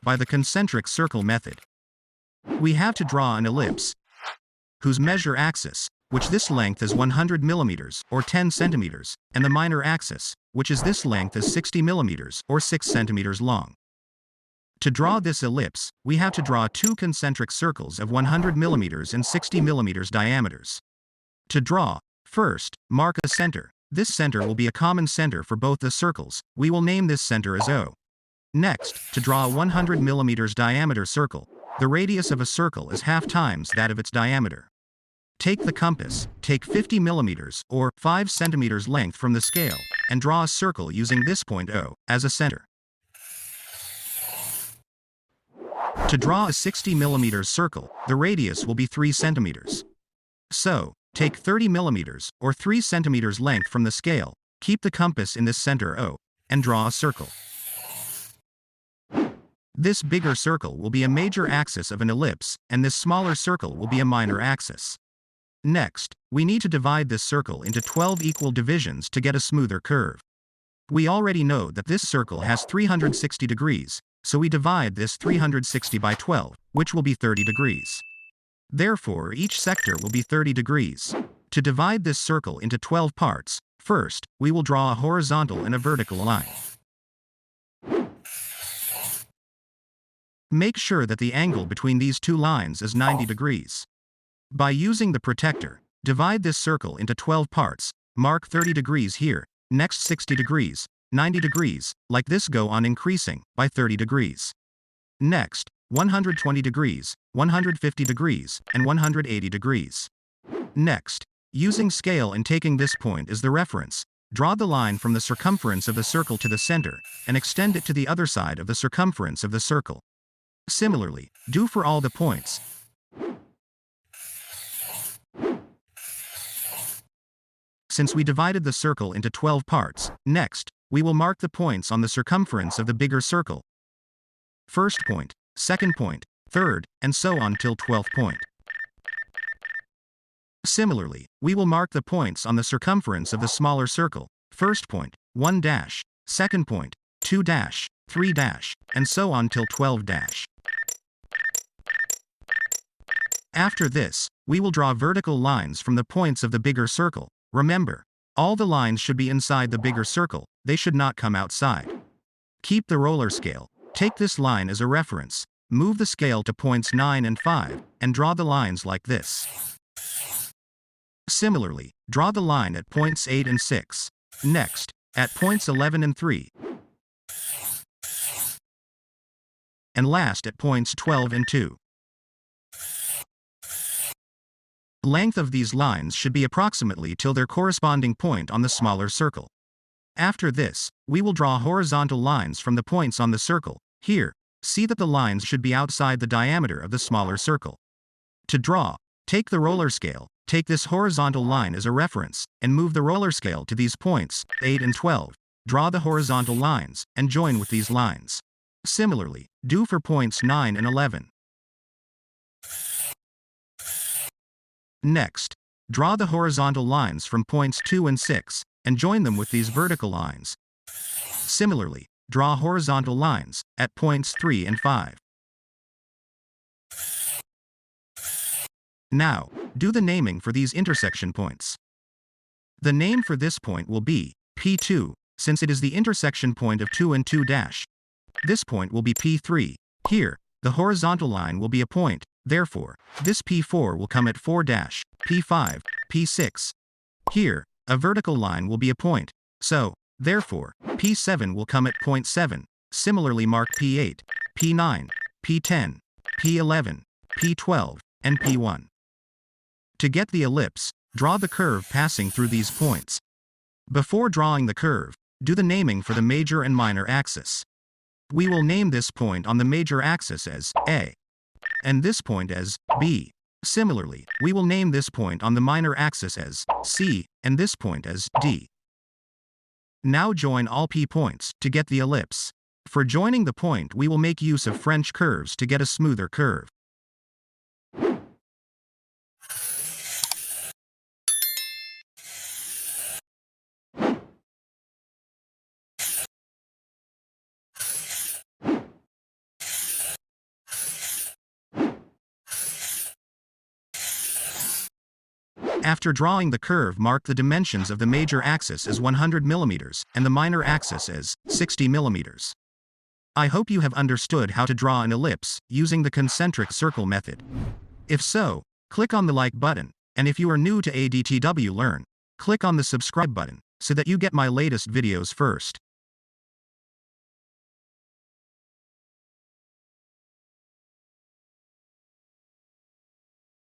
by the concentric circle method. We have to draw an ellipse whose measure axis, which this length is 100 millimeters or 10 centimeters, and the minor axis, which is this length is 60 millimeters or 6 centimeters long. To draw this ellipse, we have to draw two concentric circles of 100 millimeters and 60 millimeters diameters. To draw, first, mark a center. This center will be a common center for both the circles. We will name this center as O. Next, to draw a 100 millimeters diameter circle, the radius of a circle is half times that of its diameter. Take the compass, take 50 millimeters or 5 centimeters length from the scale, and draw a circle using this point O as a center. To draw a 60 millimeters circle, the radius will be 3 centimeters. So, take 30 millimeters or 3 centimeters length from the scale, keep the compass in this center O, and draw a circle. This bigger circle will be a major axis of an ellipse, and this smaller circle will be a minor axis. Next, we need to divide this circle into 12 equal divisions to get a smoother curve. We already know that this circle has 360 degrees, so we divide this 360 by 12, which will be 30 degrees. Therefore, each sector will be 30 degrees. To divide this circle into 12 parts, first, we will draw a horizontal and a vertical line. Make sure that the angle between these two lines is 90 degrees. By using the protector, divide this circle into 12 parts, mark 30 degrees here, next 60 degrees, 90 degrees, like this go on increasing, by 30 degrees. Next, 120 degrees, 150 degrees, and 180 degrees. Next, using scale and taking this point as the reference, draw the line from the circumference of the circle to the center, and extend it to the other side of the circumference of the circle. Similarly, do for all the points. Since we divided the circle into 12 parts, next, we will mark the points on the circumference of the bigger circle. First point, second point, third, and so on till 12th point. Similarly, we will mark the points on the circumference of the smaller circle. First point, 1 dash, second point, 2 dash, 3 dash, and so on till 12 dash. After this, we will draw vertical lines from the points of the bigger circle. Remember, all the lines should be inside the bigger circle, they should not come outside. Keep the roller scale, take this line as a reference, move the scale to points 9 and 5, and draw the lines like this. Similarly, draw the line at points 8 and 6. Next, at points 11 and 3. And last at points 12 and 2. Length of these lines should be approximately till their corresponding point on the smaller circle. After this, we will draw horizontal lines from the points on the circle. Here, see that the lines should be outside the diameter of the smaller circle. To draw, take the roller scale, take this horizontal line as a reference, and move the roller scale to these points, 8 and 12. Draw the horizontal lines, and join with these lines. Similarly, do for points 9 and 11. Next, draw the horizontal lines from points 2 and 6, and join them with these vertical lines. Similarly, draw horizontal lines at points 3 and 5. Now, do the naming for these intersection points. The name for this point will be P2, since it is the intersection point of 2 and 2 dash. This point will be P3. Here, the horizontal line will be a point. Therefore, this P4 will come at 4 dash, P5, P6. Here, a vertical line will be a point. So, therefore, P7 will come at point 7. Similarly mark P8, P9, P10, P11, P12, and P1. To get the ellipse, draw the curve passing through these points. Before drawing the curve, do the naming for the major and minor axis. We will name this point on the major axis as A, and this point as B. Similarly, we will name this point on the minor axis as C, and this point as D. Now join all P points to get the ellipse. For joining the point, we will make use of French curves to get a smoother curve. After drawing the curve, mark the dimensions of the major axis as 100 mm and the minor axis as 60 mm. I hope you have understood how to draw an ellipse using the concentric circle method. If so, click on the like button, and if you are new to ADTW Learn, click on the subscribe button so that you get my latest videos first.